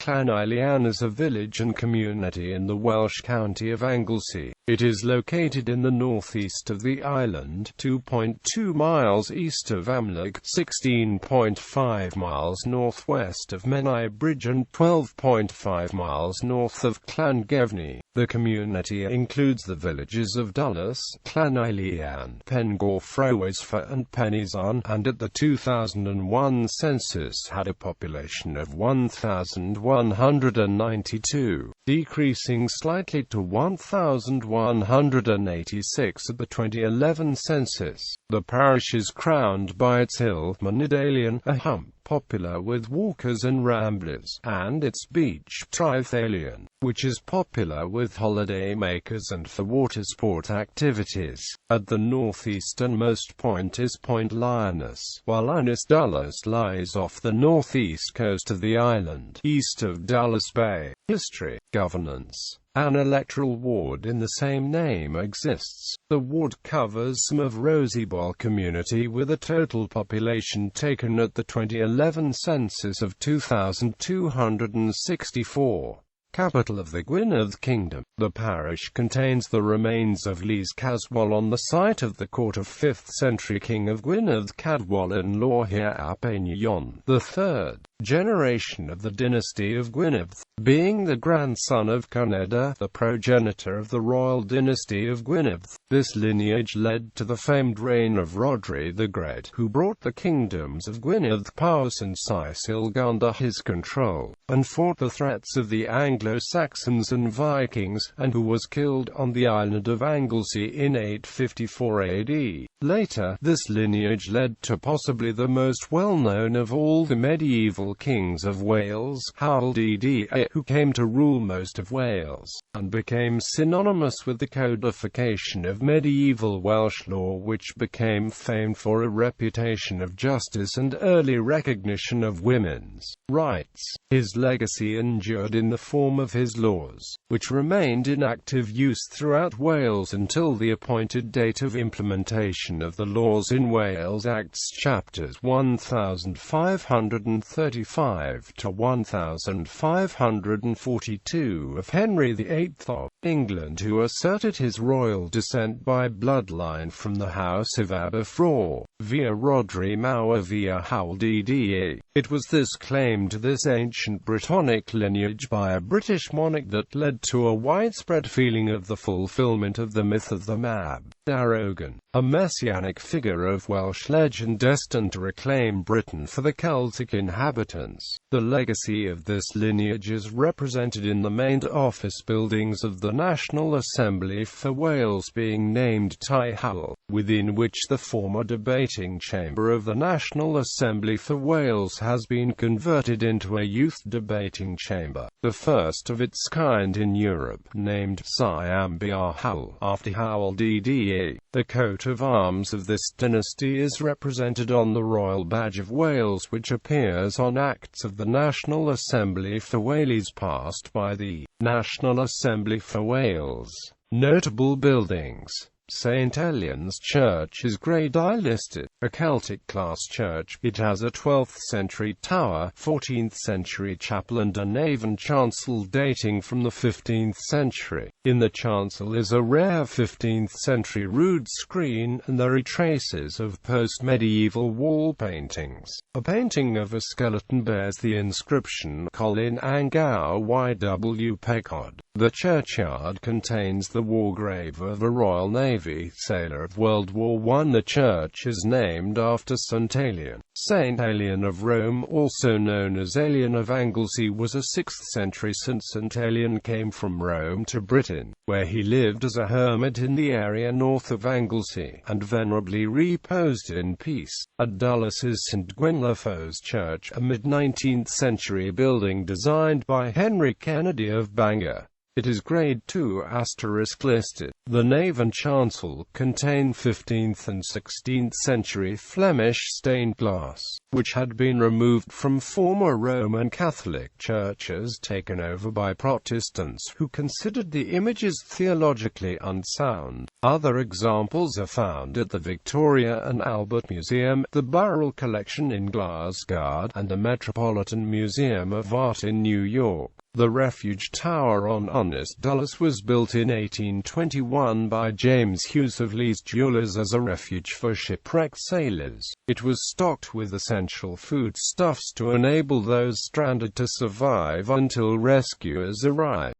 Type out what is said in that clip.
Llaneilian is a village and community in the Welsh county of Anglesey. It is located in the northeast of the island, 2.2 miles east of Amlwch, 16.5 miles northwest of Menai Bridge and 12.5 miles north of Llangefni. The community includes the villages of Dulas, Llaneilian, Pengorffwysfa and Penysarn, and at the 2001 census had a population of 1,192, decreasing slightly to 1,186 at the 2011 census. The parish is crowned by its hill, Mynydd Eilian, a HuMP, popular with walkers and ramblers, and its beach, Traeth Eilian, which is popular with holidaymakers and for watersport activities. At the northeasternmost point is Point Lioness, while Dulas lies off the northeast coast of the island, east of Dulas Bay. History, governance. An electoral ward in the same name exists. The ward covers some of Roseball community with a total population taken at the 2011 census of 2,264. Capital of the Gwynedd Kingdom. The parish contains the remains of Lys Caswall on the site of the court of 5th century King of Gwynedd Cadwallon Llaneilian, the third generation of the dynasty of Gwynedd, being the grandson of Census.The, the progenitor of the royal dynasty of Gwynedd. This lineage led to the famed reign of Rhodri the Great, who brought the kingdoms of Gwynedd, Powys and Sicily under his control, and fought the threats of the Anglo-Saxons and Vikings, and who was killed on the island of Anglesey in 854 AD. Later, this lineage led to possibly the most well-known of all the medieval kings of Wales, HuMP, who came to rule most of Wales, and became synonymous with the codification of medieval Welsh law, which became famed for a reputation of justice and early recognition of women's rights. His legacy endured in the form of his laws, which remained in active use throughout Wales until the appointed date of implementation of the laws in Wales Acts chapters 1535 to 1542 of Henry VIII of England, who asserted his royal descent by bloodline from the House of Aberfraw, via Rhodri Mawr via HuMP. It was this claim to this ancient Brittonic lineage by a British monarch that led to a widespread feeling of the fulfillment of the myth of the Mab Darogan, a messianic figure of Welsh legend destined to reclaim Britain for the Celtic inhabitants. The legacy of this lineage is represented in the main office buildings of the National Assembly for Wales being named Tai Hall, within which the former debating chamber of the National Assembly for Wales has been converted into a youth debating chamber, the first of its kind in Europe, named Llambr Hall, after HuMP. The coat of arms of this dynasty is represented on the Royal Badge of Wales, which appears on Acts of the National Assembly for Wales passed by the National Assembly for Wales. Notable buildings. St. Elian's Church is Grade I listed, a Celtic class church. It has a 12th century tower, 14th century chapel and a nave and chancel dating from the 15th century. In the chancel is a rare 15th century rood screen, and there are traces of post-medieval wall paintings. A painting of a skeleton bears the inscription Colin Angau YW Pecod. The churchyard contains the war grave of a Royal Navy sailor of World War I. The church is named after St. Eilian. Saint Eilian of Rome, also known as Eilian of Anglesey, was a 6th century saint. St. Eilian came from Rome to Britain, where he lived as a hermit in the area north of Anglesey, and venerably reposed in peace. At Dulas is St. Gwynlefow's Church, a mid-19th century building designed by Henry Kennedy of Bangor. It is Grade 2 * listed. The nave and chancel contain 15th and 16th century Flemish stained glass, which had been removed from former Roman Catholic churches taken over by Protestants who considered the images theologically unsound. Other examples are found at the Victoria and Albert Museum, the Burrell Collection in Glasgow, and the Metropolitan Museum of Art in New York. The refuge tower on honest Dulas was built in 1821 by James Hughes of Leeds Dulas as a refuge for shipwrecked sailors. It was stocked with essential foodstuffs to enable those stranded to survive until rescuers arrived.